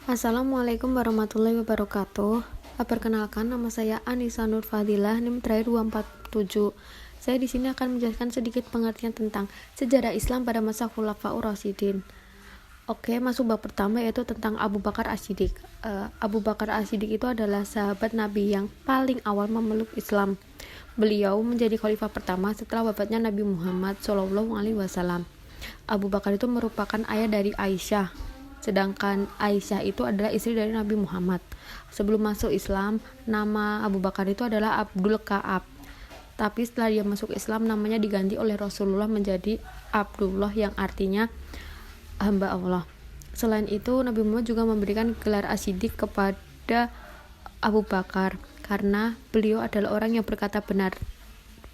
Assalamualaikum warahmatullahi wabarakatuh. Perkenalkan, nama saya Anissa Nur Fadilah, NIM terakhir 247. Saya di sini akan menjelaskan sedikit pengertian tentang sejarah Islam pada masa Khulafaur Rasyidin. Oke, masuk bab pertama yaitu tentang Abu Bakar As-Siddiq. Abu Bakar As-Siddiq itu adalah sahabat Nabi yang paling awal memeluk Islam. Beliau menjadi khalifah pertama setelah wafatnya Nabi Muhammad SAW. Abu Bakar itu merupakan ayah dari Aisyah. Sedangkan Aisyah itu adalah istri dari Nabi Muhammad. Sebelum masuk Islam, nama Abu Bakar itu adalah Abdul Ka'ab. Tapi setelah dia masuk Islam, namanya diganti oleh Rasulullah menjadi Abdullah yang artinya hamba Allah. Selain itu, Nabi Muhammad juga memberikan gelar As-Siddiq kepada Abu Bakar karena beliau adalah orang yang berkata benar.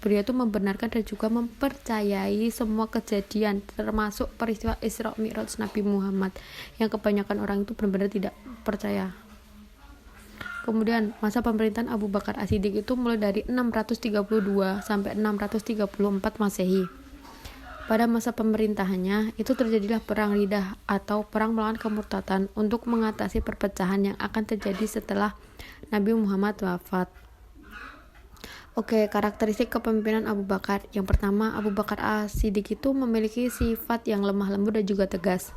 Beliau itu membenarkan dan juga mempercayai semua kejadian termasuk peristiwa Isra Mi'raj Nabi Muhammad yang kebanyakan orang itu benar-benar tidak percaya. Kemudian masa pemerintahan Abu Bakar As-Siddiq itu mulai dari 632 sampai 634 Masehi. Pada masa pemerintahannya itu terjadilah perang Riddah atau perang melawan kemurtadan untuk mengatasi perpecahan yang akan terjadi setelah Nabi Muhammad wafat. Oke, karakteristik kepemimpinan Abu Bakar. Yang pertama, Abu Bakar As-Siddiq itu memiliki sifat yang lemah lembut dan juga tegas.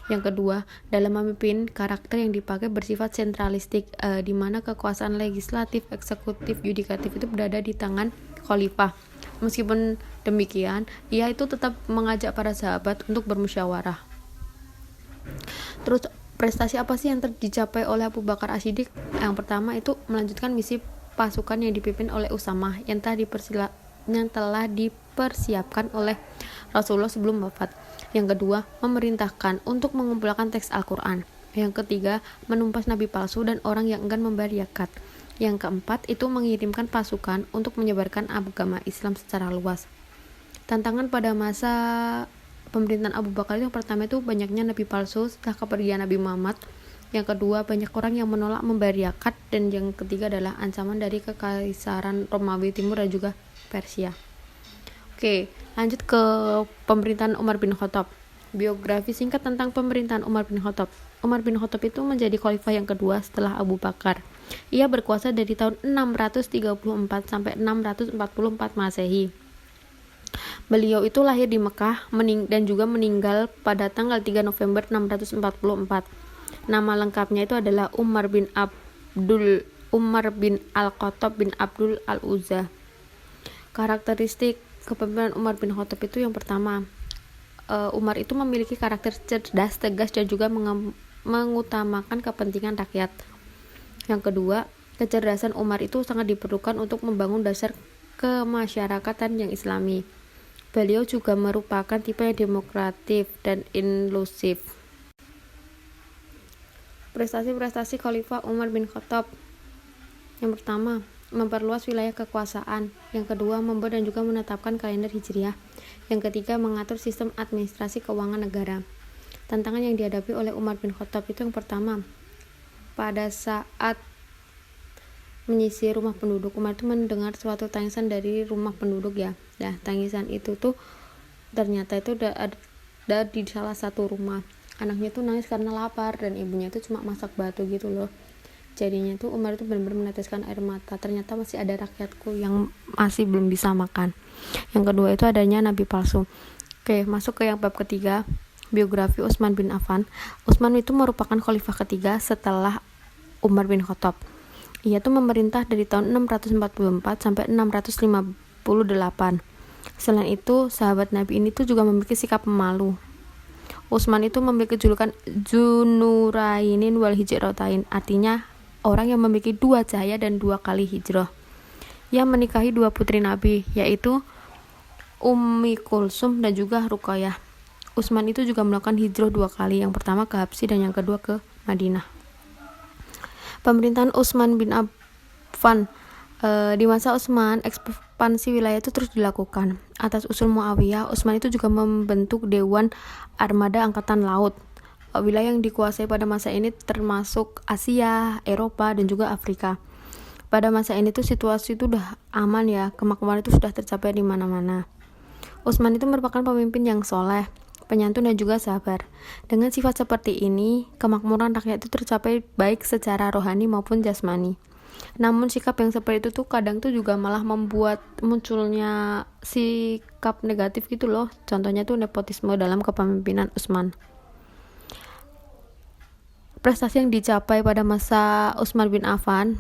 Yang kedua, dalam memimpin, karakter yang dipakai bersifat sentralistik, di mana kekuasaan legislatif, eksekutif, yudikatif itu berada di tangan khalifah. Meskipun demikian, ia itu tetap mengajak para sahabat untuk bermusyawarah. Terus, prestasi apa sih yang dicapai oleh Abu Bakar As-Siddiq? Yang pertama itu melanjutkan misi pasukan yang dipimpin oleh Usamah yang telah dipersiapkan oleh Rasulullah sebelum wafat. Yang kedua, memerintahkan untuk mengumpulkan teks Al-Quran. Yang ketiga, menumpas nabi palsu dan orang yang enggan membayar zakat. Yang keempat, itu mengirimkan pasukan untuk menyebarkan agama Islam secara luas. Tantangan pada masa pemerintahan Abu Bakar yang pertama itu banyaknya nabi palsu setelah kepergian Nabi Muhammad. Yang kedua, banyak orang yang menolak membayar zakat, dan yang ketiga adalah ancaman dari kekaisaran Romawi Timur dan juga Persia. Oke, lanjut ke pemerintahan Umar bin Khattab. Biografi singkat tentang pemerintahan Umar bin Khattab. Umar bin Khattab itu menjadi khalifah yang kedua setelah Abu Bakar. Ia berkuasa dari tahun 634 sampai 644 Masehi. Beliau itu lahir di Mekah dan juga meninggal pada tanggal 3 November 644. Nama lengkapnya itu adalah Umar bin Al-Khattab bin Abdul Al-Uzza. Karakteristik kepemimpinan Umar bin Khattab itu yang pertama, Umar itu memiliki karakter cerdas, tegas, dan juga mengutamakan kepentingan rakyat. Yang kedua, kecerdasan Umar itu sangat diperlukan untuk membangun dasar kemasyarakatan yang islami. Beliau juga merupakan tipe yang demokratif dan inklusif. Prestasi Khalifah Umar bin Khattab. Yang pertama, memperluas wilayah kekuasaan. Yang kedua, membuat dan juga menetapkan kalender Hijriah. Yang ketiga, mengatur sistem administrasi keuangan negara. Tantangan yang dihadapi oleh Umar bin Khattab itu yang pertama, pada saat menyisir rumah penduduk, Umar itu mendengar suatu tangisan dari rumah penduduk ya. Nah, tangisan itu tuh ternyata itu ada di salah satu rumah. Anaknya tuh nangis karena lapar dan ibunya tuh cuma masak batu gitu loh. Jadinya tuh Umar itu benar-benar meneteskan air mata. Ternyata masih ada rakyatku yang masih belum bisa makan. Yang kedua itu adanya nabi palsu. Oke, masuk ke yang bab ketiga, biografi Utsman bin Affan. Utsman itu merupakan khalifah ketiga setelah Umar bin Khattab. Ia tuh memerintah dari tahun 644 sampai 658. Selain itu, sahabat Nabi ini tuh juga memiliki sikap pemalu. Utsman itu memiliki julukan Dzunurainin wal Hijratain, artinya orang yang memiliki dua cahaya dan dua kali hijrah. Ia menikahi dua putri Nabi, yaitu Ummi Kulsum dan juga Ruqayyah. Utsman itu juga melakukan hijrah dua kali, yang pertama ke Habsyi dan yang kedua ke Madinah. Pemerintahan Utsman bin Affan. Di masa Utsman, ekspansi wilayah itu terus dilakukan. Atas usul Muawiyah, Utsman itu juga membentuk Dewan Armada Angkatan Laut. Wilayah yang dikuasai pada masa ini termasuk Asia, Eropa, dan juga Afrika. Pada masa ini tuh situasi itu udah aman ya, kemakmuran itu sudah tercapai di mana-mana. Utsman itu merupakan pemimpin yang soleh, penyantun, dan juga sabar. Dengan sifat seperti ini, kemakmuran rakyat itu tercapai baik secara rohani maupun jasmani. Namun sikap yang seperti itu tuh kadang tuh juga malah membuat munculnya sikap negatif gitu loh. Contohnya tuh nepotisme dalam kepemimpinan Utsman. Prestasi yang dicapai pada masa Utsman bin Affan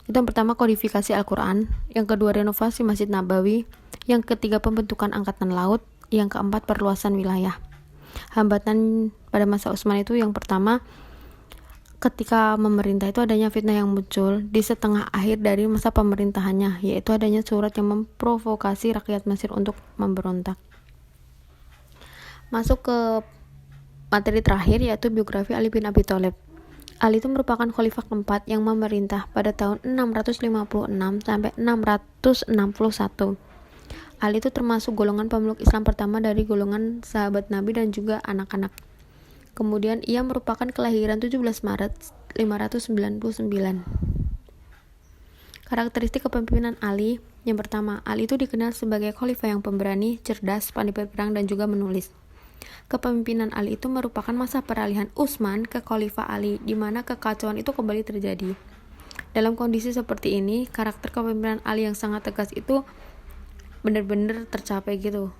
itu yang pertama kodifikasi Al-Quran, yang kedua renovasi Masjid Nabawi, yang ketiga pembentukan angkatan laut, yang keempat perluasan wilayah. Hambatan pada masa Utsman itu yang pertama, ketika memerintah itu adanya fitnah yang muncul di setengah akhir dari masa pemerintahannya, yaitu adanya surat yang memprovokasi rakyat Mesir untuk memberontak. Masuk ke materi terakhir, yaitu biografi Ali bin Abi Thalib. Ali itu merupakan khalifah keempat yang memerintah pada tahun 656 sampai 661. Ali itu termasuk golongan pemeluk Islam pertama dari golongan sahabat Nabi dan juga anak-anak. Kemudian ia merupakan kelahiran 17 Maret 599. Karakteristik kepemimpinan Ali, yang pertama, Ali itu dikenal sebagai khalifah yang pemberani, cerdas, pandai berperang, dan juga menulis. Kepemimpinan Ali itu merupakan masa peralihan Utsman ke Khalifah Ali, di mana kekacauan itu kembali terjadi. Dalam kondisi seperti ini, karakter kepemimpinan Ali yang sangat tegas itu benar-benar tercapai gitu.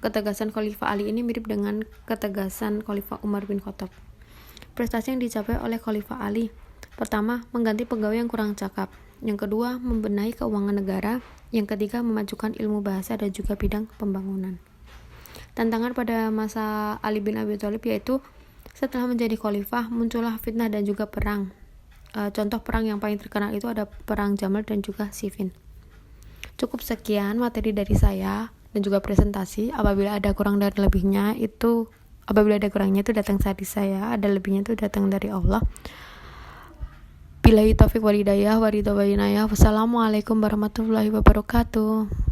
Ketegasan Khalifah Ali ini mirip dengan ketegasan Khalifah Umar bin Khattab. Prestasi yang dicapai oleh Khalifah Ali, pertama, mengganti pegawai yang kurang cakap. Yang kedua, membenahi keuangan negara. Yang ketiga, memajukan ilmu bahasa dan juga bidang pembangunan. Tantangan pada masa Ali bin Abi Thalib yaitu setelah menjadi khalifah muncullah fitnah dan juga perang. Contoh perang yang paling terkenal itu ada perang Jamal dan juga Siffin. Cukup sekian materi dari saya dan juga presentasi. Apabila ada kurangnya itu datang dari saya, ada lebihnya itu datang dari Allah. Billahi taufiq wal hidayah wa ridha wa inayah. Wassalamualaikum warahmatullahi wabarakatuh.